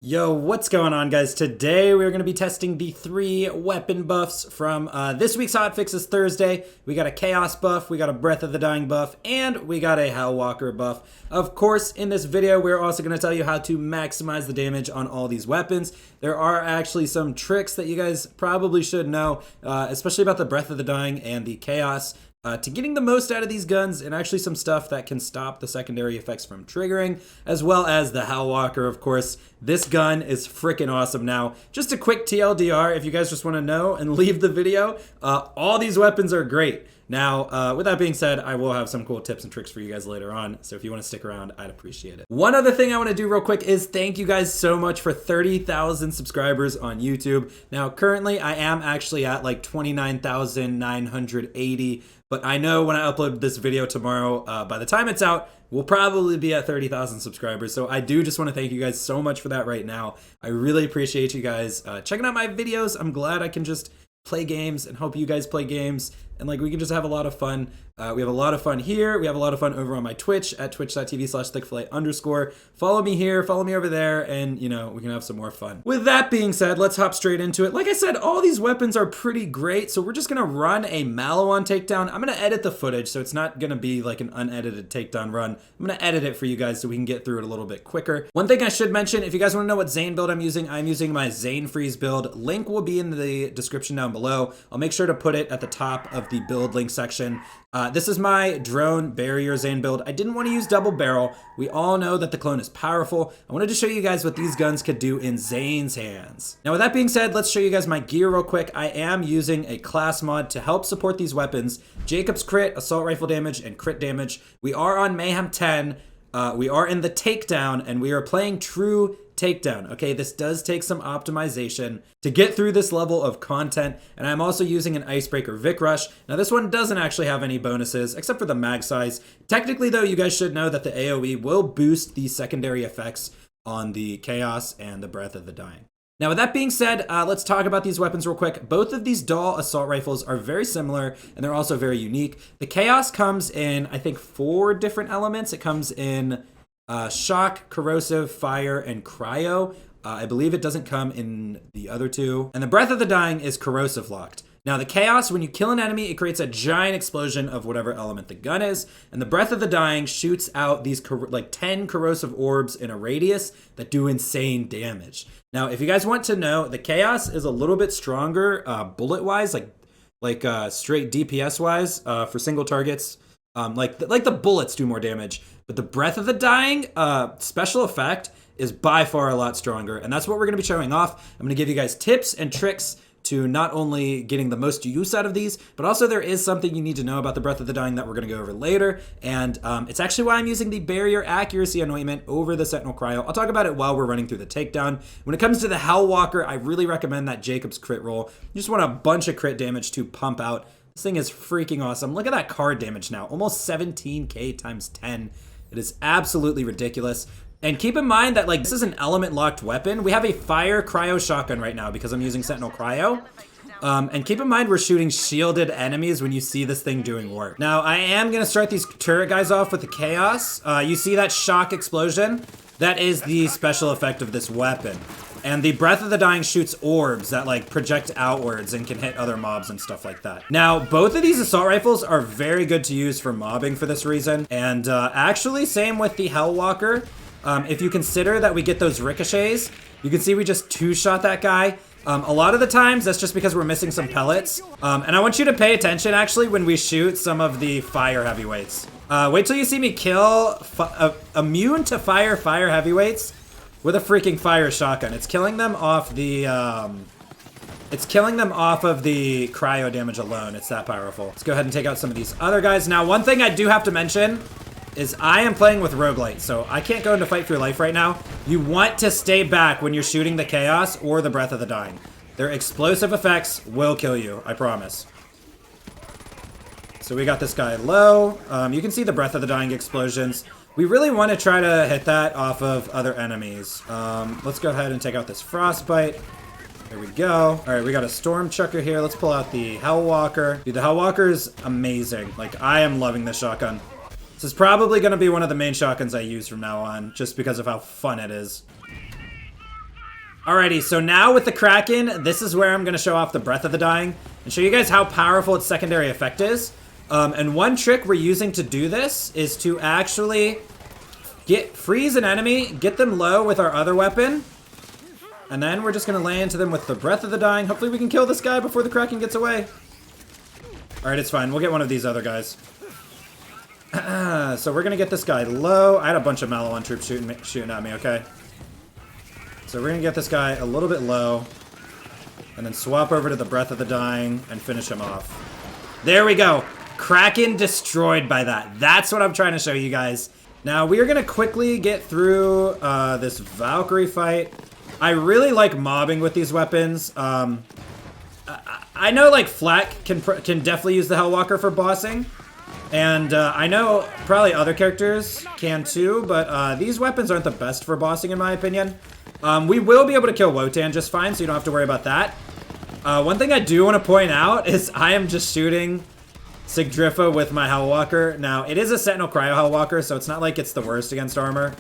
Yo, what's going on, guys? Today we're going to be testing the 3 weapon buffs from this week's Hot Fixes Thursday. We got a Chaos buff, we got a Breath of the Dying buff, and we got a Hellwalker buff. Of course, in this video, we're also going to tell you how to maximize the damage on all these weapons. There are actually some tricks that you guys probably should know, especially about the Breath of the Dying and the Chaos. To getting the most out of these guns, and actually some stuff that can stop the secondary effects from triggering, as well as the Hellwalker, of course. This gun is freaking awesome. Now, just a quick TLDR, if you guys just want to know and leave the video, all these weapons are great. Now, with that being said, I will have some cool tips and tricks for you guys later on, so if you want to stick around, I'd appreciate it. One other thing I want to do real quick is thank you guys so much for 30,000 subscribers on YouTube. Now, currently, I am actually at like 29,980, but I know when I upload this video tomorrow, by the time it's out, we'll probably be at 30,000 subscribers. So I do just want to thank you guys so much for that right now. I really appreciate you guys checking out my videos. I'm glad I can just play games and hope you guys play games. And like we can just have a lot of fun. We have a lot of fun here. We have a lot of fun over on my Twitch at twitch.tv/thickfillet_. Follow me here, follow me over there, and you know, we can have some more fun. With that being said, let's hop straight into it. Like I said, all these weapons are pretty great, so we're just gonna run a Maliwan takedown. I'm gonna edit the footage, so it's not gonna be like an unedited takedown run. I'm gonna edit it for you guys so we can get through it a little bit quicker. One thing I should mention, if you guys wanna know what Zane build I'm using my Zane Freeze build. Link will be in the description down below. I'll make sure to put it at the top of the build link section. This is my drone barrier Zane build. I didn't want to use double barrel. We all know that the clone is powerful. I wanted to show you guys what these guns could do in Zane's hands. Now with that being said, let's show you guys my gear real quick. I am using a class mod to help support these weapons. Jacob's crit, assault rifle damage, and crit damage. We are on Mayhem 10. We are in the takedown, and we are playing true takedown. Okay, this does take some optimization to get through this level of content, and I'm also using an Icebreaker Vic Rush. Now this one doesn't actually have any bonuses except for the mag size. Technically though, you guys should know that the AoE will boost the secondary effects on the Chaos and the Breath of the Dying. Now with that being said, let's talk about these weapons real quick. Both of these Dahl assault rifles are very similar, and they're also very unique. The Chaos comes in, I think, 4 different elements. It comes in shock, corrosive, fire, and cryo. I believe it doesn't come in the other 2. And the Breath of the Dying is corrosive locked. Now the Chaos, when you kill an enemy, it creates a giant explosion of whatever element the gun is. And the Breath of the Dying shoots out these like 10 corrosive orbs in a radius that do insane damage. Now, if you guys want to know, the Chaos is a little bit stronger bullet-wise, like straight DPS-wise for single targets. Like the bullets do more damage. But the Breath of the Dying special effect is by far a lot stronger. And that's what we're going to be showing off. I'm going to give you guys tips and tricks to not only getting the most use out of these, but also there is something you need to know about the Breath of the Dying that we're going to go over later. And it's actually why I'm using the Barrier Accuracy Anointment over the Sentinel Cryo. I'll talk about it while we're running through the takedown. When it comes to the Hellwalker, I really recommend that Jacob's crit roll. You just want a bunch of crit damage to pump out. This thing is freaking awesome. Look at that card damage now. Almost 17k times 10. It is absolutely ridiculous. And keep in mind that like this is an element locked weapon. We have a fire cryo shotgun right now because I'm using Sentinel Cryo. And keep in mind we're shooting shielded enemies when you see this thing doing work. Now I am gonna start these turret guys off with the Chaos. You see that shock explosion? That is the special effect of this weapon. And the Breath of the Dying shoots orbs that like project outwards and can hit other mobs and stuff like that. Now, both of these assault rifles are very good to use for mobbing for this reason. And actually, same with the Hellwalker. If you consider that we get those ricochets, you can see we just 2-shot that guy. A lot of the times, that's just because we're missing some pellets. And I want you to pay attention, actually, when we shoot some of the fire heavyweights. Wait till you see me kill immune to fire heavyweights with a freaking fire shotgun. It's killing them off the cryo damage alone. It's that powerful. Let's go ahead and take out some of these other guys. Now, one thing I do have to mention is I am playing with roguelite, so I can't go into fight for your life right now. You want to stay back when you're shooting the Chaos or the Breath of the Dying. Their explosive effects will kill you, I promise. So we got this guy low. You can see the Breath of the Dying explosions. We really want to try to hit that off of other enemies. Let's go ahead and take out this Frostbite. There we go. All right, we got a Storm Chucker here. Let's pull out the Hellwalker. Dude, the Hellwalker is amazing. Like, I am loving this shotgun. This is probably going to be one of the main shotguns I use from now on, just because of how fun it is. Alrighty, so now with the Kraken, this is where I'm going to show off the Breath of the Dying and show you guys how powerful its secondary effect is. And one trick we're using to do this is to actually freeze an enemy, get them low with our other weapon, and then we're just going to lay into them with the Breath of the Dying. Hopefully we can kill this guy before the Kraken gets away. Alright, it's fine. We'll get one of these other guys. So we're going to get this guy low. I had a bunch of Malawan troops shooting at me, okay? So we're going to get this guy a little bit low, and then swap over to the Breath of the Dying and finish him off. There we go. Kraken destroyed by that. That's what I'm trying to show you guys. Now, we are going to quickly get through this Valkyrie fight. I really like mobbing with these weapons. I know, like, Flack can definitely use the Hellwalker for bossing. And I know probably other characters can too, but these weapons aren't the best for bossing in my opinion. We will be able to kill Wotan just fine, so you don't have to worry about that. One thing I do want to point out is I am just shooting Sigdrifa with my Hellwalker. Now, it is a Sentinel Cryo Hellwalker, so it's not like it's the worst against armor.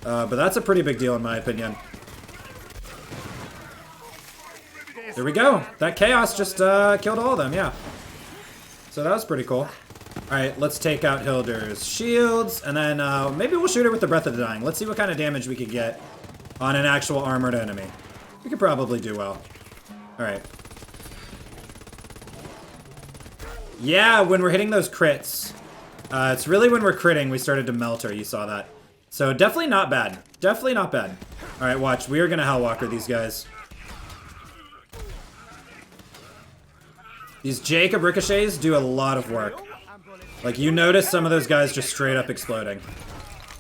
But that's a pretty big deal in my opinion. There we go. That Kaos just killed all of them, yeah. So that was pretty cool. Alright, let's take out Hilder's shields, and then maybe we'll shoot her with the Breath of the Dying. Let's see what kind of damage we could get on an actual armored enemy. We could probably do well. Alright. Yeah, when we're hitting those crits. It's really when we're critting we started to melt her, you saw that. So definitely not bad. Definitely not bad. Alright, watch. We are going to Hellwalker these guys. These Jacob ricochets do a lot of work. Like, you notice some of those guys just straight up exploding.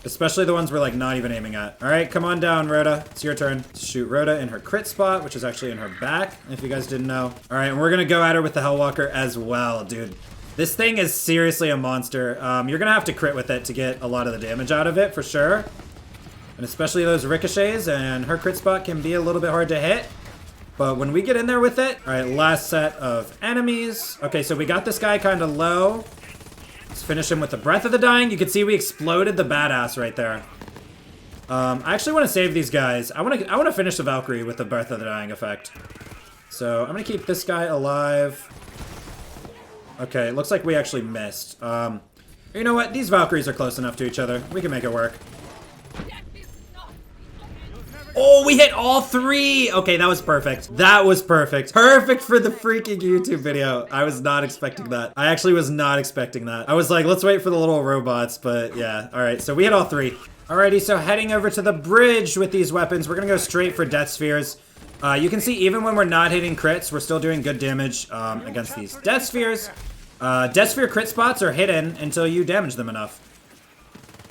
Especially the ones we're, like, not even aiming at. Alright, come on down, Rhoda. It's your turn. Shoot Rhoda in her crit spot, which is actually in her back, if you guys didn't know. Alright, and we're gonna go at her with the Hellwalker as well, dude. This thing is seriously a monster. You're gonna have to crit with it to get a lot of the damage out of it, for sure. And especially those ricochets, and her crit spot can be a little bit hard to hit. But when we get in there with it... Alright, last set of enemies. Okay, so we got this guy kind of low. Let's finish him with the Breath of the Dying. You can see we exploded the badass right there. I actually want to save these guys. I want to finish the Valkyrie with the Breath of the Dying effect. So I'm going to keep this guy alive. Okay, it looks like we actually missed. You know what? These Valkyries are close enough to each other. We can make it work. Oh, we hit all three! Okay, that was perfect. That was perfect. Perfect for the freaking YouTube video. I was not expecting that. I actually was not expecting that. I was like, let's wait for the little robots, but yeah. All right, so we hit all three. Alrighty, so heading over to the bridge with these weapons, we're gonna go straight for Death Spheres. You can see even when we're not hitting crits, we're still doing good damage against these Death Spheres. Death Sphere crit spots are hidden until you damage them enough.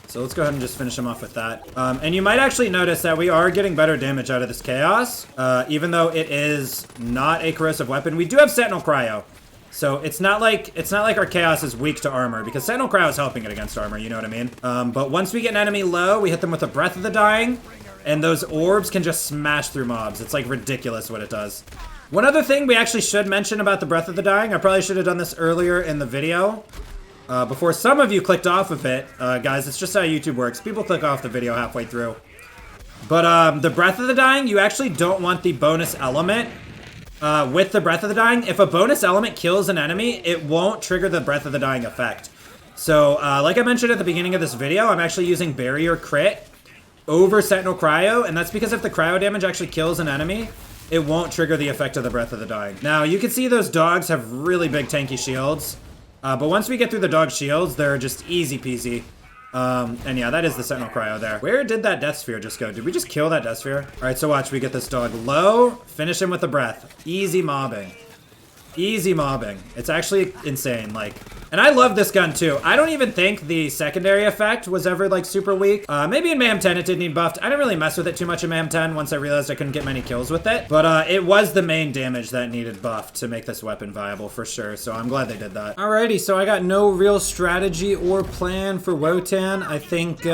So let's go ahead and just finish him off with that. And you might actually notice that we are getting better damage out of this Kaos. Even though it is not a corrosive weapon. We do have Sentinel Cryo. So it's not like our Kaos is weak to armor, because Sentinel Cryo is helping it against armor, you know what I mean? But once we get an enemy low, we hit them with a Breath of the Dying, and those orbs can just smash through mobs. It's like ridiculous what it does. One other thing we actually should mention about the Breath of the Dying, I probably should have done this earlier in the video. Before some of you clicked off of it, guys, it's just how YouTube works. People click off the video halfway through. But the Breath of the Dying, you actually don't want the bonus element with the Breath of the Dying. If a bonus element kills an enemy, it won't trigger the Breath of the Dying effect. So, like I mentioned at the beginning of this video, I'm actually using Barrier Crit over Sentinel Cryo, and that's because if the Cryo damage actually kills an enemy, it won't trigger the effect of the Breath of the Dying. Now, you can see those dogs have really big tanky shields. But once we get through the dog shields, they're just easy peasy. And yeah, that is the Sentinel Cryo there. Where did that Death Sphere just go? Did we just kill that Death Sphere? All right, so watch. We get this dog low, finish him with the Breath. Easy mobbing. Easy mobbing. It's actually insane, like... And I love this gun, too. I don't even think the secondary effect was ever, like, super weak. Maybe in Mayhem 10 it did need buffed. I didn't really mess with it too much in Mayhem 10 once I realized I couldn't get many kills with it. But it was the main damage that needed buffed to make this weapon viable, for sure. So I'm glad they did that. Alrighty, so I got no real strategy or plan for Wotan. I think, you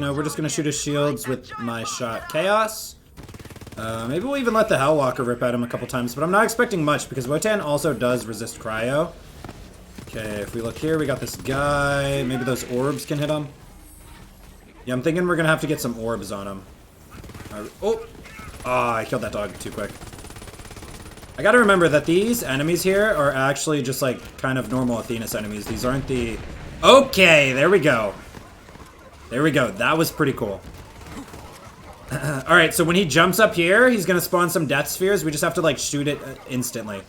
know, we're just gonna shoot his shields with my shot Kaos. Maybe we'll even let the Hellwalker rip at him a couple times, but I'm not expecting much because Wotan also does resist cryo. Okay, if we look here, we got this guy. Maybe those orbs can hit him. Yeah, I'm thinking we're gonna have to get some orbs on him. Oh! Oh, I killed that dog too quick. I gotta remember that these enemies here are actually just like kind of normal Athena's enemies. These aren't the... Okay, there we go. There we go. That was pretty cool. Alright, so when he jumps up here, he's gonna spawn some death spheres. We just have to like shoot it instantly.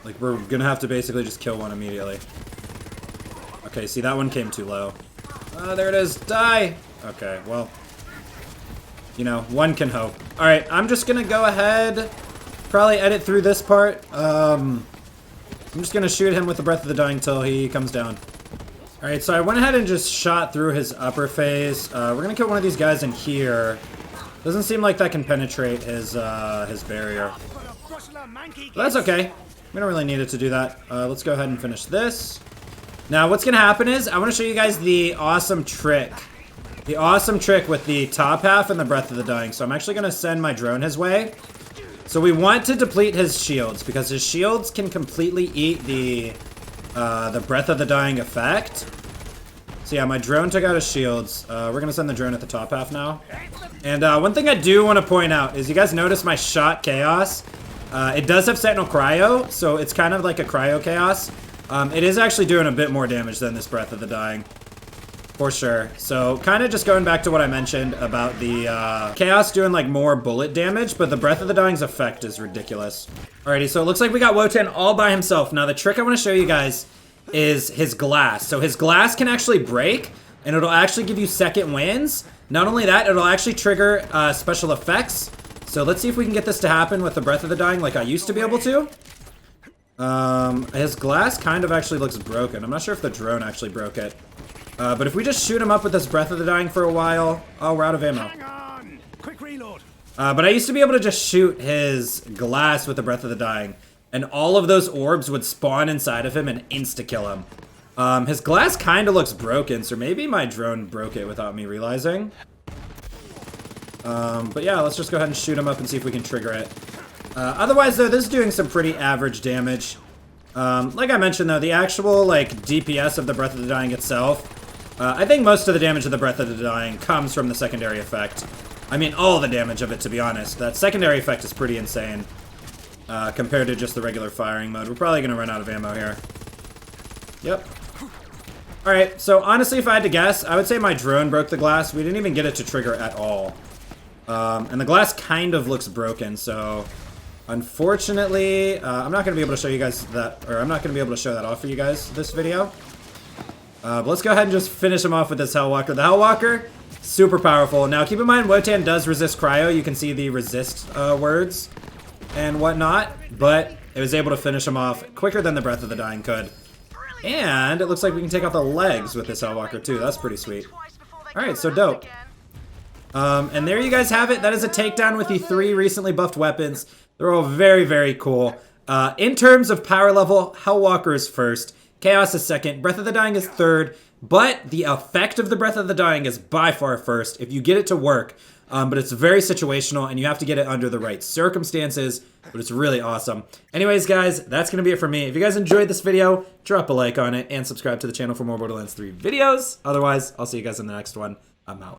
Like we're gonna have to basically just kill one immediately. Okay, see that one came too low. There it is. Die! Okay, well... You know, one can hope. Alright, I'm just gonna go ahead... Probably edit through this part. I'm just gonna shoot him with the Breath of the Dying till he comes down. Alright, so I went ahead and just shot through his upper phase. We're gonna kill one of these guys in here. Doesn't seem like that can penetrate his barrier. But that's okay. We don't really need it to do that. Let's go ahead and finish this. Now, what's gonna happen is, I wanna show you guys the awesome trick. The awesome trick with the top half and the Breath of the Dying. So I'm actually gonna send my drone his way. So we want to deplete his shields, because his shields can completely eat the Breath of the Dying effect. So yeah, my drone took out his shields. We're gonna send the drone at the top half now. And one thing I do want to point out is you guys notice my shot Kaos. It does have Sentinel Cryo, so it's kind of like a Cryo Chaos. It is actually doing a bit more damage than this Breath of the Dying. For sure. So, kind of just going back to what I mentioned about the Kaos doing like more bullet damage, but the Breath of the Dying's effect is ridiculous. Alrighty, so it looks like we got Wotan all by himself. Now, the trick I want to show you guys is his glass. So his glass can actually break, and it'll actually give you second wins. Not only that, it'll actually trigger special effects. So let's see if we can get this to happen with the Breath of the Dying like I used to be able to. His glass kind of actually looks broken. I'm not sure if the drone actually broke it. But if we just shoot him up with this Breath of the Dying for a while... Oh, we're out of ammo. Hang on. Quick reload. But I used to be able to just shoot his glass with the Breath of the Dying, and all of those orbs would spawn inside of him and insta-kill him. His glass kind of looks broken, so maybe my drone broke it without me realizing. But yeah, let's just go ahead and shoot him up and see if we can trigger it. Otherwise, though, this is doing some pretty average damage. Like I mentioned, though, the actual, like, DPS of the Breath of the Dying itself, I think most of the damage of the Breath of the Dying comes from the secondary effect. I mean, all the damage of it, to be honest. That secondary effect is pretty insane, compared to just the regular firing mode. We're probably gonna run out of ammo here. Yep. Alright, so honestly, if I had to guess, I would say my drone broke the glass. We didn't even get it to trigger at all. And the glass kind of looks broken, so... Unfortunately, I'm not going to be able to show you guys that, or I'm not going to be able to show that off for you guys this video. But let's go ahead and just finish him off with this Hellwalker. The Hellwalker, super powerful. Now, keep in mind, Wotan does resist cryo. You can see the resist words and whatnot, but it was able to finish him off quicker than the Breath of the Dying could. And it looks like we can take out the legs with this Hellwalker, too. That's pretty sweet. Alright, so dope. And there you guys have it. That is a takedown with the 3 recently buffed weapons. They're all very, very cool. In terms of power level, Hellwalker is first, Kaos is second, Breath of the Dying is third, but the effect of the Breath of the Dying is by far first if you get it to work. But it's very situational, and you have to get it under the right circumstances, but it's really awesome. Anyways, guys, that's going to be it for me. If you guys enjoyed this video, drop a like on it, and subscribe to the channel for more Borderlands 3 videos. Otherwise, I'll see you guys in the next one. I'm out.